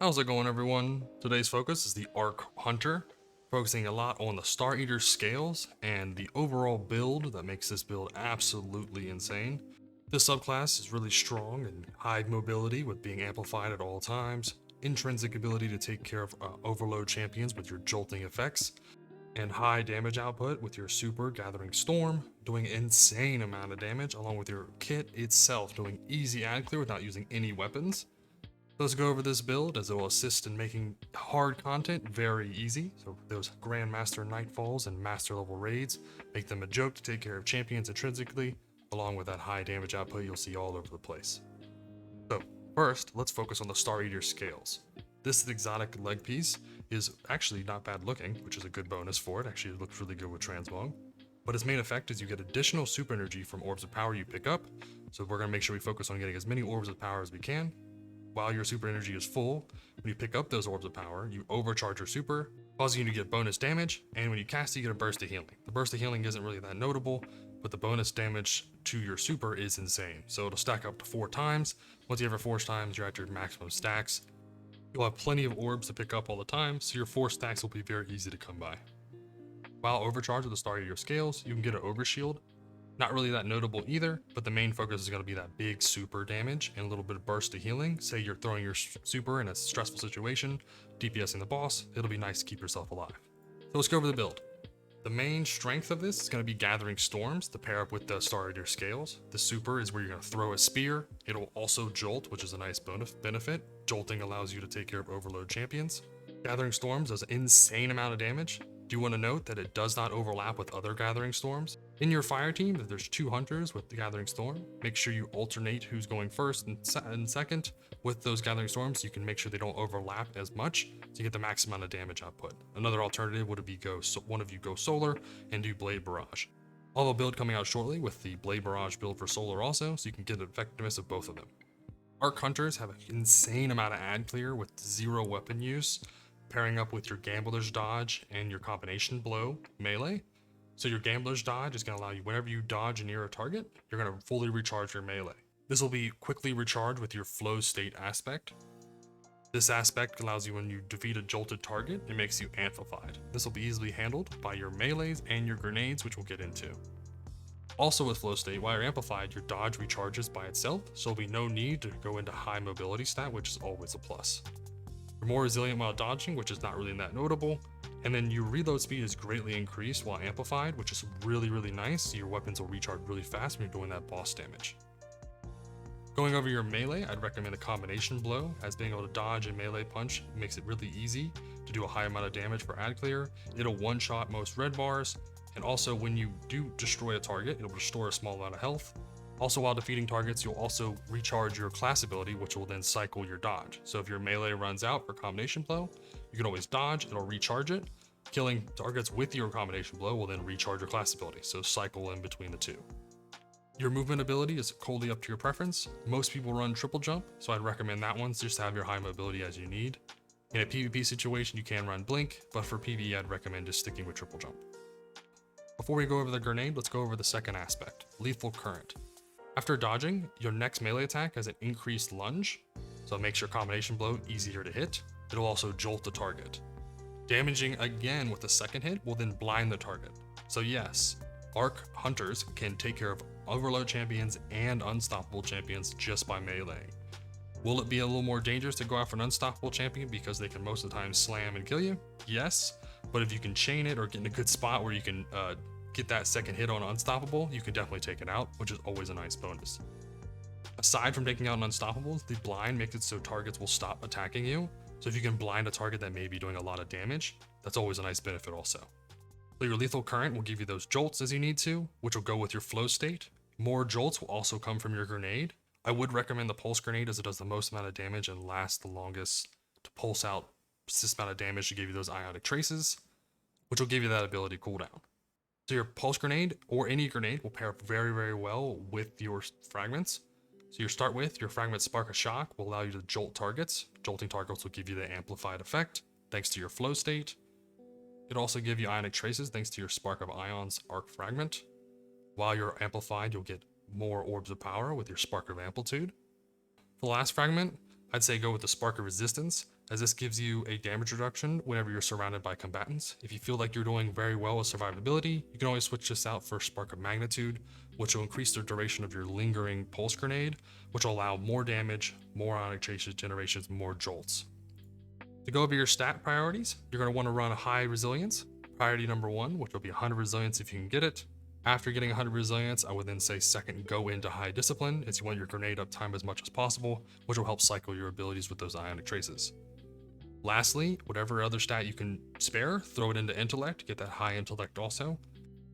How's it going, everyone? Today's focus is the Arc Hunter, focusing a lot on the Star Eater scales and the overall build that makes this build absolutely insane. This subclass is really strong and high mobility with being amplified at all times, intrinsic ability to take care of overload champions with your jolting effects, and high damage output with your super Gathering Storm, doing insane amount of damage, along with your kit itself doing easy ad clear without using any weapons. Let's go over this build as it will assist in making hard content very easy. So those Grandmaster Nightfalls and Master level raids, make them a joke to take care of champions intrinsically, along with that high damage output you'll see all over the place. So first, let's focus on the Star Eater scales. This exotic leg piece is actually not bad looking, which is a good bonus for it. Actually, it looks really good with Transmog. But its main effect is you get additional super energy from orbs of power you pick up. So we're going to make sure we focus on getting as many orbs of power as we can. While your super energy is full, when you pick up those orbs of power, you overcharge your super, causing you to get bonus damage, and when you cast it, you get a burst of healing. The burst of healing isn't really that notable, but the bonus damage to your super is insane. So it'll stack up to 4 times. Once you have it 4 times, you're at your maximum stacks. You'll have plenty of orbs to pick up all the time, so your 4 stacks will be very easy to come by. While overcharged with the Star Eater scales, you can get an overshield. Not really that notable either, but the main focus is going to be that big super damage and a little bit of burst of healing. Say you're throwing your super in a stressful situation, DPSing the boss, it'll be nice to keep yourself alive. So let's go over the build. The main strength of this is going to be Gathering Storms to pair up with the Star Eater scales. The super is where you're going to throw a spear. It'll also jolt, which is a nice benefit. Jolting allows you to take care of overload champions. Gathering Storms does an insane amount of damage. Do want to note that it does not overlap with other Gathering Storms. In your fire team, if there's 2 hunters with the Gathering Storm, make sure you alternate who's going first and second with those Gathering Storms so you can make sure they don't overlap as much so you get the max amount of damage output. Another alternative would be one of you go solar and do Blade Barrage. I'll have a build coming out shortly with the Blade Barrage build for solar also, so you can get the effectiveness of both of them. Arc Hunters have an insane amount of ad clear with 0 weapon use, pairing up with your Gambler's Dodge and your Combination Blow melee. So your Gambler's Dodge is going to allow you, whenever you dodge near a target, you're going to fully recharge your melee. This will be quickly recharged with your Flow State aspect. This aspect allows you, when you defeat a jolted target, it makes you amplified. This will be easily handled by your melees and your grenades, which we'll get into. Also with Flow State, while you're amplified, your dodge recharges by itself, so there'll be no need to go into high mobility stat, which is always a plus. You're more resilient while dodging, which is not really that notable. And then your reload speed is greatly increased while amplified, which is really nice. Your weapons will recharge really fast when you're doing that boss damage. Going over your melee, I'd recommend a Combination Blow, as being able to dodge and melee punch makes it really easy to do a high amount of damage for ad clear. It'll one-shot most red bars, and also when you do destroy a target, it'll restore a small amount of health. Also, while defeating targets, you'll also recharge your class ability, which will then cycle your dodge. So if your melee runs out for Combination Blow, you can always dodge, it'll recharge it. Killing targets with your Combination Blow will then recharge your class ability, so cycle in between the two. Your movement ability is wholly up to your preference. Most people run triple jump, so I'd recommend that one just to have your high mobility as you need. In a PvP situation, you can run blink, but for PvE, I'd recommend just sticking with triple jump. Before we go over the grenade, let's go over the second aspect, Lethal Current. After dodging, your next melee attack has an increased lunge, so it makes your Combination Blow easier to hit. It'll also jolt the target. Damaging again with the second hit will then blind the target. So yes, Arc Hunters can take care of overload champions and unstoppable champions just by melee. Will it be a little more dangerous to go after an unstoppable champion because they can most of the time slam and kill you? Yes, but if you can chain it or get in a good spot where you can get that second hit on Unstoppable, you can definitely take it out, which is always a nice bonus. Aside from taking out an Unstoppable, the blind makes it so targets will stop attacking you. So if you can blind a target that may be doing a lot of damage, that's always a nice benefit also. So your Lethal Current will give you those jolts as you need to, which will go with your Flow State. More jolts will also come from your grenade. I would recommend the Pulse Grenade as it does the most amount of damage and lasts the longest to pulse out this amount of damage to give you those ionic traces, which will give you that ability cooldown. So your Pulse Grenade or any grenade will pair up very well with your fragments. So you start with your fragment Spark of Shock will allow you to jolt targets. Jolting targets will give you the amplified effect thanks to your Flow State. It'll also give you Ionic Traces thanks to your Spark of Ions Arc Fragment. While you're amplified, you'll get more Orbs of Power with your Spark of Amplitude. For the last fragment, I'd say go with the Spark of Resistance, as this gives you a damage reduction whenever you're surrounded by combatants. If you feel like you're doing very well with survivability, you can always switch this out for Spark of Magnitude, which will increase the duration of your lingering pulse grenade, which will allow more damage, more ionic traces generations, more jolts. To go over your stat priorities, you're going to want to run a high resilience. Priority number 1, which will be 100 resilience if you can get it. After getting 100 resilience, I would then say second, go into high discipline, as you want your grenade uptime as much as possible, which will help cycle your abilities with those ionic traces. Lastly, whatever other stat you can spare, throw it into intellect, get that high intellect also.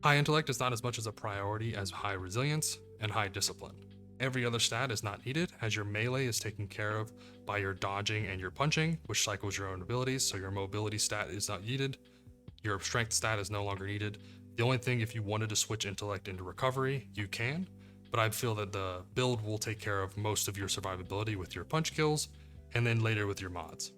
High intellect is not as much as a priority as high resilience and high discipline. Every other stat is not needed, as your melee is taken care of by your dodging and your punching, which cycles your own abilities, so your mobility stat is not needed. Your strength stat is no longer needed. The only thing, if you wanted to switch intellect into recovery, you can, but I feel that the build will take care of most of your survivability with your punch kills, and then later with your mods.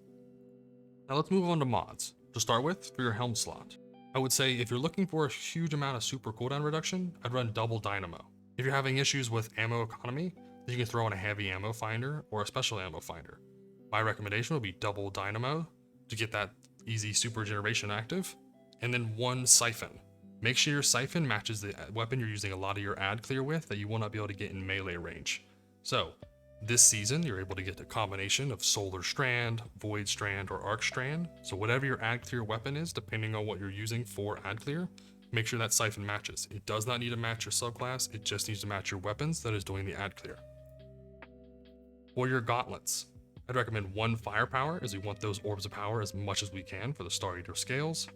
Now let's move on to mods. To start with, for your helm slot, I would say if you're looking for a huge amount of super cooldown reduction, I'd run double dynamo. If you're having issues with ammo economy, then you can throw in a heavy ammo finder or a special ammo finder. My recommendation would be double dynamo to get that easy super generation active, and then 1 siphon. Make sure your siphon matches the weapon you're using a lot of your ad clear with that you will not be able to get in melee range. So this season, you're able to get a combination of Solar Strand, Void Strand, or Arc Strand. So whatever your ad clear weapon is, depending on what you're using for ad clear, make sure that siphon matches. It does not need to match your subclass, it just needs to match your weapons that is doing the ad clear. For your gauntlets, I'd recommend 1 firepower, as we want those orbs of power as much as we can for the Star Eater scales,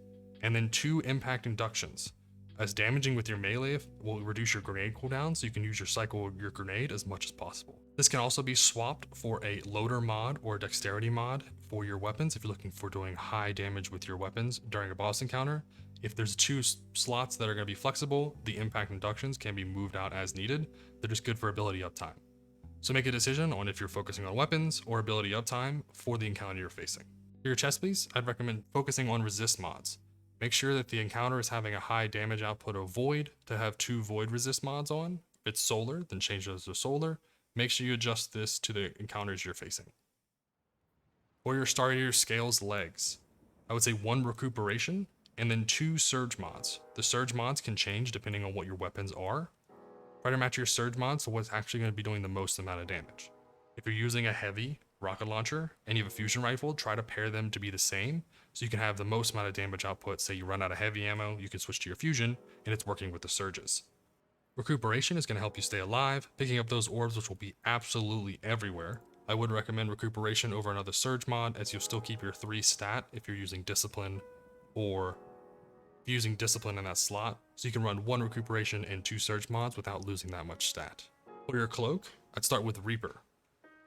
and then 2 impact inductions, as damaging with your melee will reduce your grenade cooldown, so you can use your cycle of your grenade as much as possible. This can also be swapped for a loader mod or dexterity mod for your weapons if you're looking for doing high damage with your weapons during a boss encounter. If there's 2 slots that are going to be flexible, the impact inductions can be moved out as needed. They're just good for ability uptime. So make a decision on if you're focusing on weapons or ability uptime for the encounter you're facing. For your chest piece, I'd recommend focusing on resist mods. Make sure that the encounter is having a high damage output of void to have 2 void resist mods on. If it's solar, then change those to solar. Make sure you adjust this to the encounters you're facing. For your Star Eater scales legs, I would say 1 recuperation and then 2 surge mods. The surge mods can change depending on what your weapons are. Try to match your surge mods to what's actually going to be doing the most amount of damage. If you're using a heavy rocket launcher and you have a fusion rifle, try to pair them to be the same so you can have the most amount of damage output. Say you run out of heavy ammo, you can switch to your fusion and it's working with the surges. Recuperation is going to help you stay alive, picking up those orbs which will be absolutely everywhere. I would recommend recuperation over another surge mod, as you'll still keep your 3 stat if you're using discipline or using discipline in that slot, so you can run 1 recuperation and 2 surge mods without losing that much stat. For your cloak, I'd start with Reaper.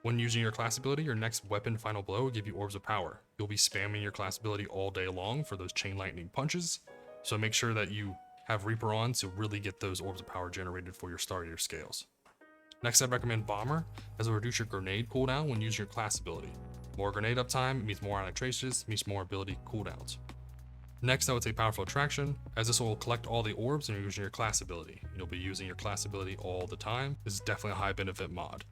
When using your class ability, your next weapon final blow will give you orbs of power. You'll be spamming your class ability all day long for those chain lightning punches, so make sure that you have Reaper on to really get those orbs of power generated for your Star Eater scales. Next, I'd recommend Bomber, as it will reduce your grenade cooldown when using your class ability. More grenade uptime means more ionic traces, means more ability cooldowns. Next, I would say Powerful Attraction, as this will collect all the orbs and you're using your class ability. You'll be using your class ability all the time. This is definitely a high benefit mod.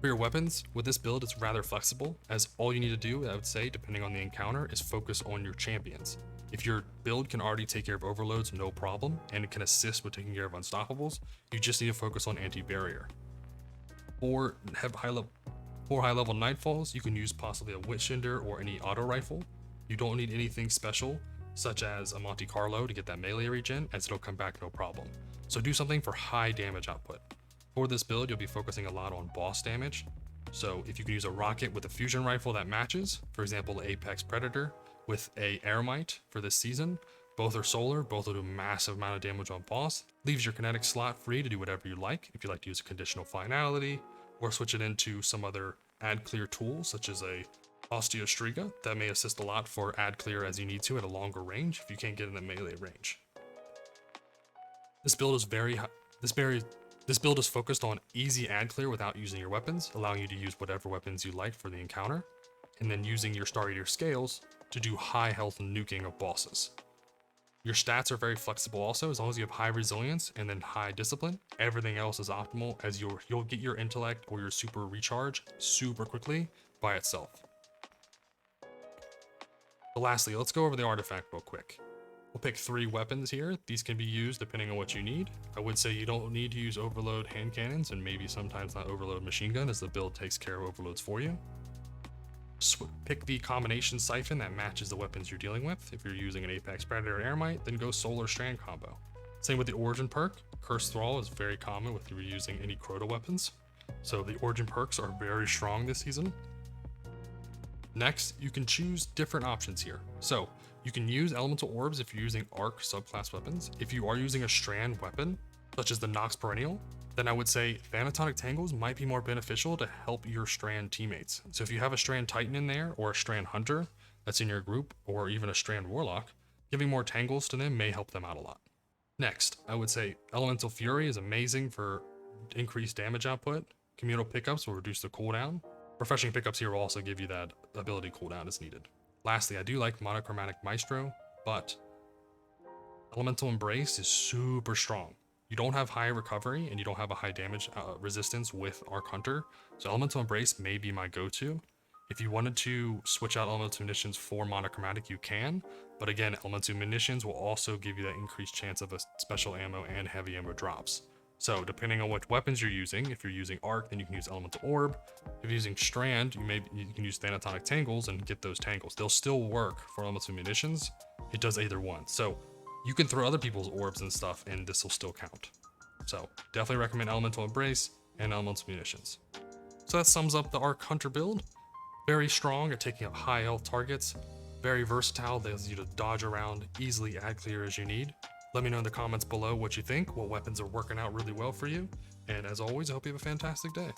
For your weapons, with this build it's rather flexible, as all you need to do, I would say, depending on the encounter, is focus on your champions. If your build can already take care of overloads, no problem, and it can assist with taking care of unstoppables, you just need to focus on anti-barrier. For high level Nightfalls, you can use possibly a Witchender or any auto rifle. You don't need anything special, such as a Monte Carlo to get that melee regen, as it'll come back no problem. So do something for high damage output. For this build, you'll be focusing a lot on boss damage. So if you can use a rocket with a fusion rifle that matches, for example, Apex Predator with a Aeromite for this season, both are solar, both will do a massive amount of damage on boss. Leaves your kinetic slot free to do whatever you like. If you like to use a conditional finality, or switch it into some other ad clear tool, such as a Osteostriga, that may assist a lot for ad clear as you need to at a longer range if you can't get in the melee range. This build is focused on easy ad clear without using your weapons, allowing you to use whatever weapons you like for the encounter, and then using your Star Eater scales to do high health nuking of bosses. Your stats are very flexible also, as long as you have high resilience and then high discipline. Everything else is optimal, as you'll get your intellect or your super recharge super quickly by itself. But lastly, let's go over the artifact real quick. We'll pick 3 weapons here. These can be used depending on what you need. I would say you don't need to use overload hand cannons, and maybe sometimes not overload machine gun, as the build takes care of overloads for you. Pick the combination siphon that matches the weapons you're dealing with. If you're using an Apex Predator or Airmite, then go Solar Strand combo. Same with the Origin perk. Curse Thrall is very common if you're using any Crota weapons. So the Origin perks are very strong this season. Next, you can choose different options here. So you can use Elemental Orbs if you're using Arc subclass weapons. If you are using a Strand weapon, such as the Nox Perennial, then I would say Thanatonic Tangles might be more beneficial to help your Strand teammates. So if you have a Strand Titan in there, or a Strand Hunter that's in your group, or even a Strand Warlock, giving more Tangles to them may help them out a lot. Next, I would say Elemental Fury is amazing for increased damage output. Communal Pickups will reduce the cooldown. Refreshing Pickups here will also give you that ability cooldown as needed. Lastly, I do like Monochromatic Maestro, but Elemental Embrace is super strong. You don't have high recovery and you don't have a high damage resistance with Arc Hunter, so Elemental Embrace may be my go-to. If you wanted to switch out Elemental Munitions for Monochromatic, you can, but again, Elemental Munitions will also give you that increased chance of a special ammo and heavy ammo drops. So depending on what weapons you're using, if you're using Arc, then you can use Elemental Orb. If you're using Strand, you can use Thanatonic Tangles and get those Tangles. They'll still work for Elemental Munitions. It does either one. So you can throw other people's orbs and stuff and this will still count. So definitely recommend Elemental Embrace and Elemental Munitions. So that sums up the Arc Hunter build. Very strong at taking up high health targets. Very versatile, that allows you to dodge around, easily add clear as you need. Let me know in the comments below what you think, what weapons are working out really well for you. And as always, I hope you have a fantastic day.